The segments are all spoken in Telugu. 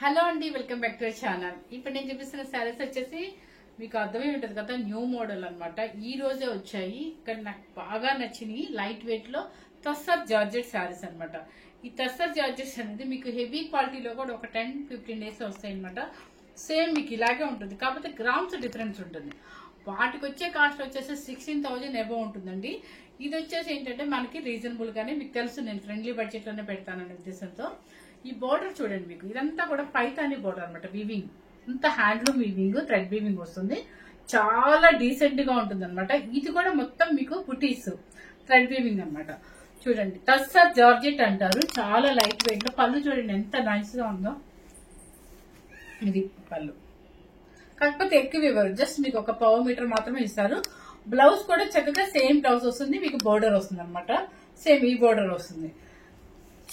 హలో అండి, welcome back to our channel. ఇప్పుడు నేను చూపిస్తున్న శారీస్ వచ్చేసి మీకు అర్థమై ఉంటుంది కదా, న్యూ మోడల్ అన్నమాట. ఈ రోజే వచ్చాయి. ఇక్కడ నాకు బాగా నచ్చినాయి లైట్ వెయిట్ లో టస్సర్ జార్జెట్ శారీస్ అన్నమాట. ఈ టస్సర్ జార్జెట్స్ అనేది మీకు హెవీ క్వాలిటీలో కూడా ఒక 10-15 డేస్ వస్తాయి అనమాట. సేమ్ మీకు ఇలాగే ఉంటుంది, కాకపోతే గ్రామ్స్ డిఫరెన్స్ ఉంటుంది. వాటికి వచ్చే కాస్ట్ వచ్చేసి 16,000 ఎబో ఉంటుందండి. ఇది వచ్చేసి ఏంటంటే మనకి రీజనబుల్ గానే, మీకు తెలుసు నేను ఫ్రెండ్లీ బడ్జెట్ లోనే పెడతాననే ఉద్దేశంతో. ఈ బోర్డర్ చూడండి, మీకు ఇదంతా కూడా పైతాని బోర్డర్ అనమాట. వీవింగ్ ఇంత హ్యాండ్లూమ్ వీవింగ్, థ్రెడ్ వీవింగ్ వస్తుంది. చాలా డీసెంట్ గా ఉంటుంది అనమాట. ఇది కూడా మొత్తం మీకు బుటీస్ థ్రెడ్ వీవింగ్ అనమాట. చూడండి, టస్సర్ జార్జెట్ అంటారు. చాలా లైట్ వెయిట్ లో. పళ్ళు చూడండి ఎంత నైస్ గా ఉందో. ఇది పళ్ళు, కాకపోతే ఎక్కువ ఇవ్వరు, జస్ట్ మీకు ఒక పావు మీటర్ మాత్రమే ఇస్తారు. బ్లౌజ్ కూడా చక్కగా సేమ్ బ్లౌజ్ వస్తుంది, మీకు బోర్డర్ వస్తుంది అనమాట. సేమ్ ఈ బోర్డర్ వస్తుంది.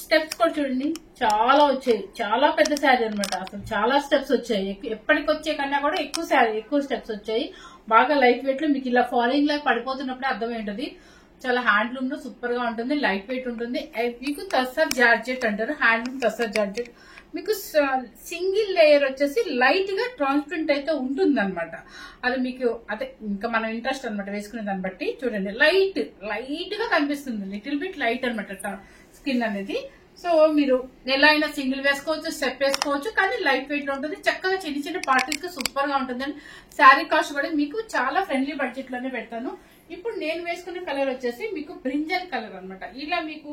స్టెప్స్ కూడా చూడండి చాలా వచ్చాయి. చాలా పెద్ద శారీ అనమాట. అసలు చాలా స్టెప్స్ వచ్చాయి. ఎప్పటికి వచ్చే కన్నా కూడా ఎక్కువ స్టెప్స్ వచ్చాయి. బాగా లైట్ వెయిట్ లో మీకు ఇలా ఫాలింగ్ లా పడిపోతున్నప్పుడే అర్థమైంటది. చాలా హ్యాండ్లూమ్ లో సూపర్ గా ఉంటుంది, లైట్ వెయిట్ ఉంటుంది. మీకు టస్సర్ జార్జెట్ అంటారు, హ్యాండ్లూమ్ టస్సర్ జార్జెట్. మీకు సింగిల్ లేయర్ వచ్చేసి లైట్ గా ట్రాన్స్పరెంట్ అయితే ఉంటుంది అనమాట. అది మీకు అదే ఇంకా మనం ఇంట్రెస్ట్ అనమాట వేసుకునే దాన్ని బట్టి. చూడండి లైట్ గా కనిపిస్తుంది, లిటిల్ బిట్ లైట్ అనమాట స్కిన్ అనేది. సో మీరు ఎలా అయినా సింగిల్ వేసుకోవచ్చు, స్టెప్ వేసుకోవచ్చు, కానీ లైట్ వెయిట్ లో ఉంటుంది. చక్కగా చిన్న చిన్న పార్టీస్ కి సూపర్ గా ఉంటుంది. అండ్ శారీ కాస్ట్ కూడా మీకు చాలా ఫ్రెండ్లీ బడ్జెట్ లోనే పెడతాను. ఇప్పుడు నేను వేసుకునే కలర్ వచ్చేసి మీకు బ్రింజల్ కలర్ అనమాట. ఇలా మీకు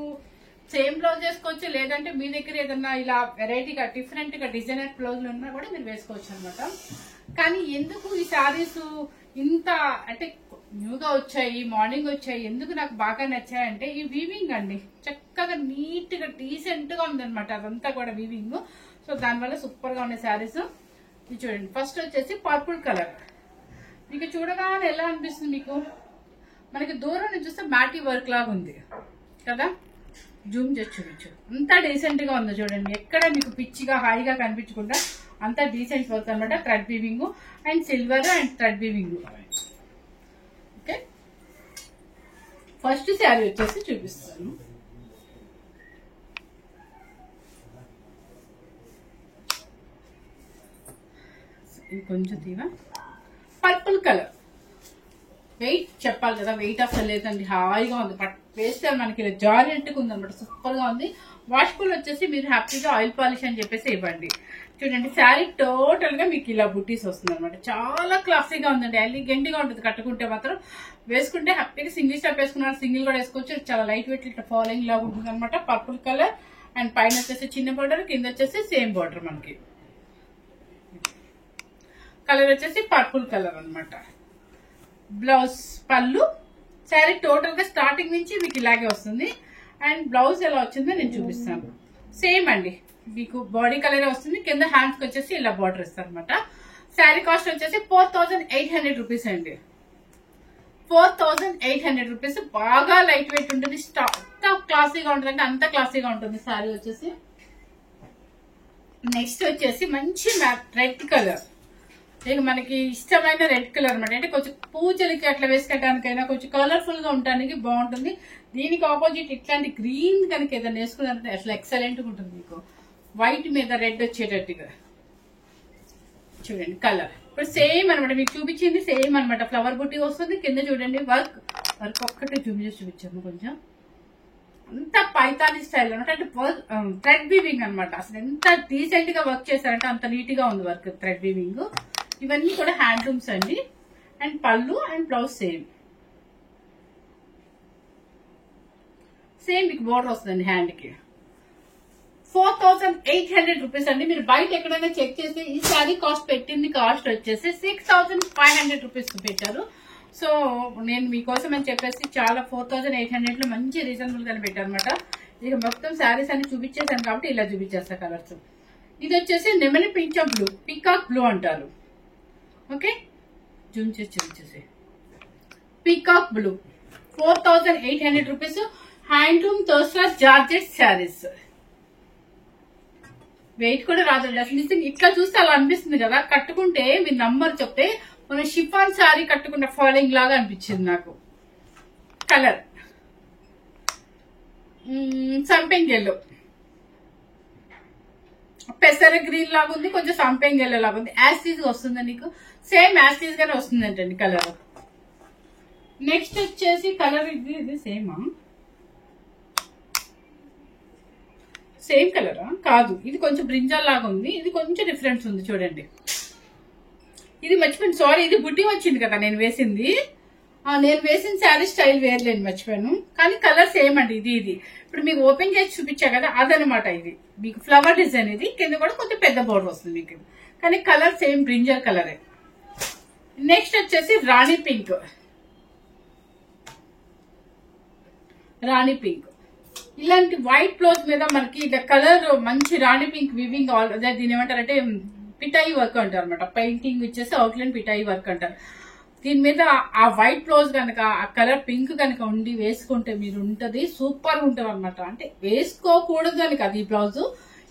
సేమ్ బ్లౌజ్ వేసుకోవచ్చు, లేదంటే మీ దగ్గర ఏదన్నా ఇలా వెరైటీగా డిఫరెంట్ గా డిజైనర్ బ్లౌజ్లు ఉన్నా కూడా మీరు వేసుకోవచ్చు అనమాట. కానీ ఎందుకు ఈ శారీస్ ఇంత అంటే న్యూగా వచ్చాయి, మార్నింగ్ వచ్చాయి, ఎందుకు నాకు బాగా నచ్చాయంటే ఈ వీవింగ్ అండి. చక్కగా నీట్ గా డీసెంట్ గా ఉందన్నమాట. అదంతా కూడా వీవింగ్. సో దానివల్ల సూపర్ గా ఉన్నాయి శారీస్. ఇది చూడండి, ఫస్ట్ వచ్చేసి పర్పుల్ కలర్. మీకు చూడగానే ఎలా అనిపిస్తుంది, మీకు మనకి దూరం నుంచి చూస్తే మ్యాటీ వర్క్ లాగా ఉంది కదా. జూమ్ చేసి చూపించు, అంతా డీసెంట్ గా ఉంది చూడండి. ఎక్కడ మీకు పిచ్చిగా హాయిగా కనిపించకుండా అంతా డీసెంట్ వర్క్ అనమాట. Thread weaving and silver and thread weaving. Okay, first sari వచ్చేసి చూపిస్తాను. ఇది కొంచెం తీవా పర్పుల్ కలర్. వెయిట్ చెప్పాలి కదా, వెయిట్ అసలు లేదండి, హాయిగా ఉంది. వేస్తే మనకి ఇలా జాయింట్గా ఉంది అనమాట, సూపర్ గా ఉంది. వాష్ఫుల్ వచ్చేసి మీరు హ్యాపీగా ఆయిల్ పాలిష్ అని చెప్పేసి ఇవ్వండి. చూడండి, శారీ టోటల్ గా మీకు ఇలా బుటీస్ వస్తుంది అనమాట. చాలా క్లాసీగా ఉందండి, ఎలిగెంట్ గా ఉంటుంది. కట్టుకుంటే మాత్రం, వేసుకుంటే హ్యాపీగా సింగిల్ స్టెప్ వేసుకున్నారు, సింగిల్ కూడా వేసుకోవచ్చు. చాలా లైట్ వెయిట్ ఇట్లా ఫాలోయింగ్ లాగా ఉంటుంది అనమాట. పర్పుల్ కలర్ అండ్ పైన వచ్చేసి చిన్న బోర్డర్, కింద వచ్చేసి సేమ్ బోర్డర్. మనకి కలర్ వచ్చేసి పర్పుల్ కలర్ అనమాట. బ్లౌజ్ పళ్ళు, శారీ టోటల్ గా స్టార్టింగ్ నుంచి మీకు ఇలాగే వస్తుంది. అండ్ బ్లౌజ్ ఎలా వచ్చిందో నేను చూపిస్తాను. సేమ్ అండి, మీకు బాడీ కలర్ వస్తుంది. కింద హ్యాండ్స్ కి వచ్చేసి ఇలా బార్డర్ ఇస్తారు అనమాట. శారీ కాస్ట్ వచ్చేసి 4,800 రూపీస్ అండి. 4,800 రూపీస్. బాగా లైట్ వెయిట్ ఉంటుంది, ఎంత క్లాసీగా ఉంటుంది అంటే అంత క్లాసీగా ఉంటుంది శారీ వచ్చేసి. నెక్స్ట్ వచ్చేసి మంచి రెడ్ కలర్. నేను మనకి ఇష్టమైన రెడ్ కలర్ అనమాట. అంటే కొంచెం పూజలకి అట్లా వేసుకోవడానికైనా కొంచెం కలర్ఫుల్ గా ఉండడానికి బాగుంటుంది. దీనికి ఆపోజిట్ ఇట్లాంటి గ్రీన్ కనుక ఏదైనా వేసుకున్నారంటే అసలు ఎక్సలెంట్ గా ఉంటుంది. మీకు వైట్ మీద రెడ్ వచ్చేటట్టుగా చూడండి కలర్. ఇప్పుడు సేమ్ అనమాట, మీకు చూపించింది సేమ్ అనమాట. ఫ్లవర్ బుట్టి వస్తుంది. కింద చూడండి వర్క్ ఒక్కటే చూపించాము కొంచెం. అంత పైతాని స్టైల్ అనమాట. అంటే థ్రెడ్ వీవింగ్ అనమాట. అసలు ఎంత డీసెంట్ గా వర్క్ చేశారంటే అంత నీట్ గా ఉంది వర్క్, థ్రెడ్ వీవింగ్. ఇవన్నీ కూడా హ్యాండ్లూమ్స్ అండి. అండ్ పళ్ళు అండ్ బ్లౌజ్ సేమ్ మీకు బోర్డర్ వస్తుందండి హ్యాండ్ కి. 4,800 రూపీస్ అండి. మీరు బయట ఎక్కడైనా చెక్ చేస్తే ఈ శారీ కాస్ట్ పెట్టింది కాస్ట్ వచ్చేసి 6,500 రూపీస్ పెట్టారు. సో నేను మీకోసం అని చెప్పేసి చాలా 4,800 లో మంచి రీజనబుల్ గానే పెట్టారు అనమాట. ఇక మొత్తం శారీస్ అన్ని చూపించేసాను కాబట్టి ఇలా చూపించేస్తా కలర్స్. ఇది వచ్చేసి నెమలి పించ్ బ్లూ, పీకాక్ బ్లూ అంటారు. ఓకే, జూమ్ చేసి చూపించేసి peacock blue. 4,800 rupees. Handloom tussar georgette saris. Weight కూడా రాదండి అసలు. నిజంగా ఇట్లా చూస్తే అలా అనిపిస్తుంది కదా, కట్టుకుంటే మీ నంబర్ చెప్తే మన షిఫాన్ శారీ కట్టుకున్న ఫాలోయింగ్ లాగా అనిపించింది నాకు. కలర్ సంపెంగ్ ఎల్లో. పెసర గ్రీన్ లాగా ఉంది, కొంచెం సంపెంగ్ ఎల్లో లాగా ఉంది. యాస్టీజ్ వస్తుంది నీకు, సేమ్ యాస్టీజ్ గానే వస్తుంది అంటండి కలర్. నెక్స్ట్ వచ్చేసి కలర్ ఇది సేమా, సేమ్ కలరా కాదు, ఇది కొంచెం బ్రింజాల్ లాగా ఉంది, ఇది కొంచెం డిఫరెన్స్ ఉంది చూడండి. ఇది మర్చిపోయాను, సారీ, ఇది బుట్టి వచ్చింది కదా నేను వేసింది. నేను వేసిన శారీ స్టైల్ వేర్లేను, మర్చిపోయాను. కానీ కలర్ సేమ్ అండి. ఇది ఇప్పుడు మీకు ఓపెన్ చేసి చూపించా కదా, అదనమాట. ఇది మీకు ఫ్లవర్ డిజైన్, ఇది కింద కూడా కొంచెం పెద్ద బోర్డర్ వస్తుంది మీకు, కానీ కలర్ సేమ్ బ్రింజర్ కలరే. నెక్స్ట్ వచ్చేసి రాణి పింక్. రాణి పింక్ ఇలాంటి వైట్ క్లోత్ మీద మనకి ఇది కలర్ మంచి రాణి పింక్ వివింగ్, దీని ఏమంటారంటే పిటాయి వర్క్ అంటారు అనమాట. పెయింటింగ్ ఇచ్చేసి అవుట్లైన్ పిటాయి వర్క్ అంటారు. దీని మీద ఆ వైట్ బ్లౌజ్ కనుక ఆ కలర్ పింక్ కనుక ఉండి వేసుకుంటే మీరు ఉంటది సూపర్ ఉంటుంది అనమాట. అంటే వేసుకోకూడదు అని కాదు, ఈ బ్లౌజ్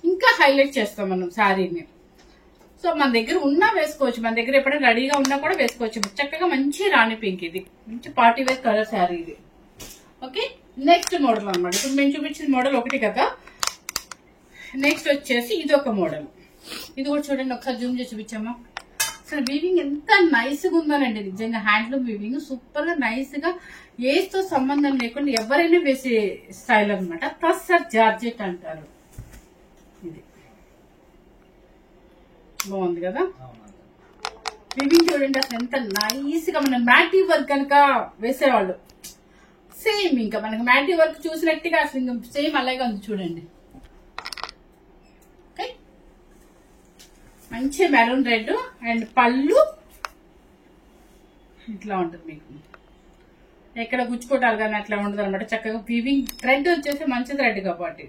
ఇంకా హైలైట్ చేస్తాం మనం శారీని. సో మన దగ్గర ఉన్నా వేసుకోవచ్చు, మన దగ్గర ఎప్పుడైనా రెడీగా ఉన్నా కూడా వేసుకోవచ్చు. చక్కగా మంచి రాణి పింక్, ఇది మంచి పార్టీ వేర్ కలర్ శారీ ఇది. ఓకే, నెక్స్ట్ మోడల్ అనమాట. ఇప్పుడు మేము చూపించిన మోడల్ ఒకటి కదా. నెక్స్ట్ వచ్చేసి ఇది ఒక మోడల్. ఇది కూడా చూడండి, ఒకసారి జూమ్ చేసి చూపించామా. అసలు వీవింగ్ ఎంత నైస్ గా ఉందోనండి, నిజంగా హ్యాండ్లూమ్ వీవింగ్ సూపర్ గా నైస్ గా, ఏజ్ తో సంబంధం లేకుండా ఎవరైనా వేసే స్టైల్ అనమాట. టస్సర్ జార్జెట్ అంటారు. ఇది బాగుంది కదా వీవింగ్, చూడండి అసలు ఎంత నైస్ గా. మన మ్యాటీ వర్క్ కనుక వేసేవాళ్ళు సేమ్ ఇంకా మనకి మ్యాటీ వర్క్ చూసినట్టుగా అసలు ఇంకా సేమ్ అలాగే ఉంది చూడండి. మంచి మెరూన్ రెడ్ అండ్ పళ్ళు ఇట్లా ఉంటుంది మీకు, ఎక్కడ గుచ్చుకోవటాలు కానీ అట్లా ఉండదు అనమాట. చక్కగా వీవింగ్ థ్రెడ్ వచ్చేసి మంచి థ్రెడ్ కాబట్టి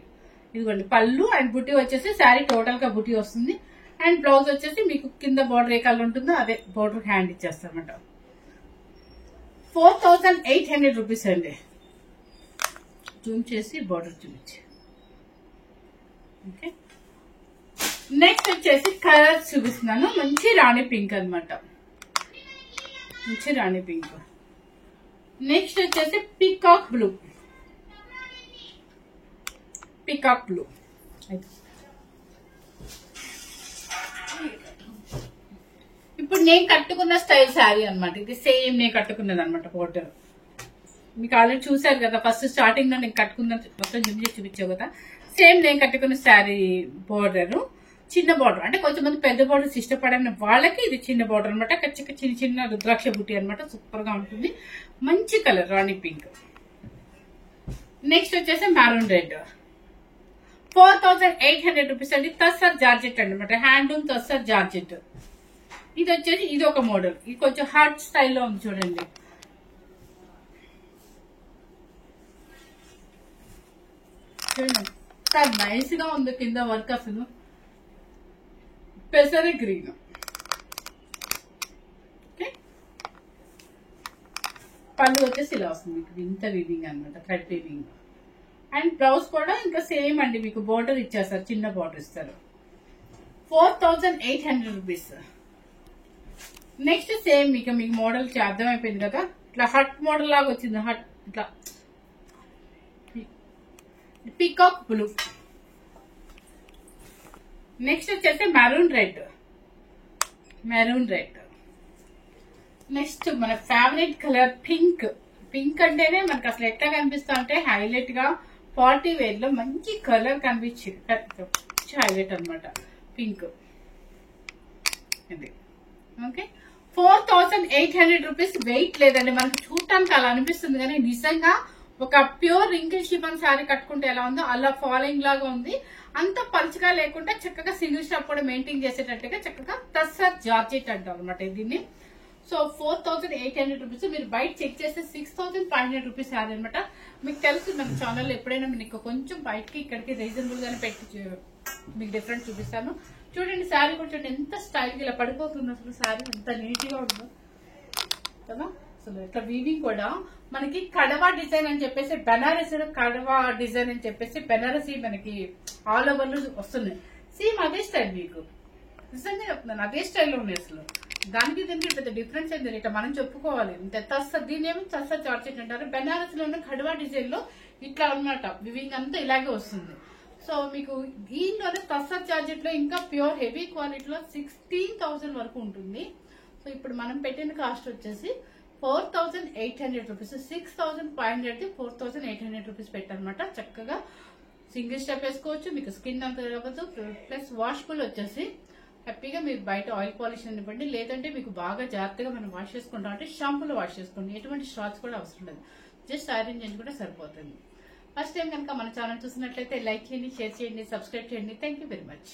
ఇదిగోండి పళ్ళు అండ్ బుట్టి వచ్చేసి శారీ టోటల్ గా బుట్టి వస్తుంది. అండ్ బ్లౌజ్ వచ్చేసి మీకు కింద బోర్డర్ ఏ కలర్ ఉంటుందో అదే బోర్డర్ హ్యాండ్ ఇచ్చేస్తారనమాట. 4800 రూపీస్ అండి. జూమ్ చేసి బోర్డర్ చూపించి. ఓకే, నెక్స్ట్ వచ్చేసి కలర్ చూపిస్తున్నాను. మంచి రాణి పింక్ అనమాట, మంచి రాణి పింక్. నెక్స్ట్ వచ్చేసి పీకాక్ బ్లూ. పీకాక్ బ్లూ ఇప్పుడు నేను కట్టుకున్న స్టైల్ శారీ అనమాట. ఇది సేమ్ నేను కట్టుకున్నది అనమాట. బోర్డర్ మీకు ఆల్రెడీ చూసారు కదా, ఫస్ట్ స్టార్టింగ్ లో నేను కట్టుకున్న మొత్తం జూమ్ చేసి చూపించావు కదా. సేమ్ నేను కట్టుకున్న శారీ బోర్డర్ చిన్న బార్డర్, అంటే కొంచెం మంది పెద్ద బార్డర్స్ ఇష్టపడని వాళ్ళకి ఇది చిన్న బార్డర్ అనమాట. కచ్చిక చిన్న చిన్న రుద్రాక్ష బుట్టి అనమాట. సూపర్ గా ఉంటుంది, మంచి కలర్ రాణి పింక్. నెక్స్ట్ వచ్చేసి మెరూన్ రెడ్. 4800 రూపీస్ అండి. తస్సర్ జార్జెట్ అనమాట, హ్యాండ్లూమ్ తస్సర్ జార్జెట్. ఇది వచ్చేసి ఇది ఒక మోడల్, ఇది కొంచెం హార్ట్ స్టైల్లో ఉంది చూడండి. చూడండి చాలా నైస్ గా ఉంది కింద వర్క్. అసలు పెసర గ్రీన్. పళ్ళు వచ్చేసి ఇలా వస్తుంది మీకు, ఇంత వీవింగ్ అనమాట, థ్రెడ్ వీవింగ్. అండ్ బ్లౌజ్ కూడా ఇంకా సేమ్ అండి, మీకు బోర్డర్ ఇచ్చేస్తారు, చిన్న బోర్డర్ ఇస్తారు. 4800 రూపీస్. నెక్స్ట్ సేమ్ మీకు మోడల్ అర్థమైపోయింది కదా, ఇట్లా హట్ మోడల్ లాగా వచ్చింది. హట్ ఇట్లా పీకాక్ బ్లూ. నెక్స్ట్ వచ్చేసి maroon red. Maroon red. Next మన ఫేవరెట్ కలర్ పింక్. పింక్ అంటేనే మనకు అసలు ఎట్లా కనిపిస్తా అంటే హైలైట్ గా పార్టీ వేర్ లో మంచి కలర్ కనిపించింది, హైలైట్ అనమాట పింక్. ఇది ఓకే. 4800 రూపీస్. వెయిట్ లేదండి, మనకి చూడటానికి అలా అనిపిస్తుంది కానీ నిజంగా ఒక ప్యూర్ రింకిల్ షిఫాన్ శారీ కట్టుకుంటే ఎలా ఉందో అలా ఫాలోయింగ్ లాగా ఉంది. అంత పలుచగా లేకుండా చక్కగా సింగిల్ స్టాప్ కూడా మెయింటైన్ చేసేటట్టుగా చక్కగా టస్సర్ జార్జెట్ అంటారు అనమాట దీన్ని. So 4800 rupees. మీరు బయట చెక్ చేస్తే 6500 రూపీస్ శారీ అనమాట. మీకు తెలుసు మన ఛానల్ ఎప్పుడైనా మీకు కొంచెం బయటకి ఇక్కడికి రీజనబుల్ గానే పెట్టి మీకు డిఫరెంట్ చూపిస్తాను. చూడండి శారీ కూడా చూడండి ఎంత స్టైల్ గా ఇలా పడిపోతుంది. అసలు శారీ ఎంత నీట్ గా ఉందో కదా. అసలు ఇట్లా వీవింగ్ కూడా మనకి కడవా డిజైన్ అని చెప్పేసి బెనారసీ కడవా డిజైన్ అని చెప్పేసి బెనారసీ మనకి ఆల్ ఓవర్ లో వస్తున్నాయి. సేమ్ అదే స్టైల్, మీకు నిజంగా చెప్తున్నాను అదే స్టైల్లో ఉన్నాయి. అసలు దానికి దీనికి పెద్ద డిఫరెన్స్ ఏంటి ఇట్లా మనం చెప్పుకోవాలి. దీని ఏమో తస్సర్ జార్జెట్ అంటారు. బెనారసీలో ఉన్న కడవా డిజైన్ లో ఇట్లా అన్నమాట వివింగ్ అంతా ఇలాగే వస్తుంది. సో మీకు దీనిలోనే టస్సర్ జార్జెట్ లో ఇంకా ప్యూర్ హెవీ క్వాలిటీలో 16,000 వరకు ఉంటుంది. సో ఇప్పుడు మనం పెట్టిన కాస్ట్ వచ్చేసి 4,800 రూపీస్. 6,500 4,800 రూపీస్ పెట్టనమాట. చక్కగా సింగిల్ స్టెప్ వేసుకోవచ్చు, మీకు స్కిన్ అంత అవ్వదు, ప్లస్ వాషబుల్ వచ్చేసి హ్యాపీగా మీరు బయట ఆయిల్ పాలిష్ ఇవ్వండి, లేదంటే మీకు బాగా జాగ్రత్తగా మనం వాష్ చేసుకుంటాం అంటే షాంపూలో వాష్ చేసుకోండి. ఎటువంటి షార్ట్స్ కూడా అవసరం లేదు, జస్ట్ ఐరన్ చేసుకుంటే సరిపోతుంది. ఫస్ట్ టైం కనుక మన ఛానల్ చూసినట్లయితే లైక్ చేయండి, షేర్ చేయండి, సబ్స్క్రైబ్ చేయండి. Thank you very much.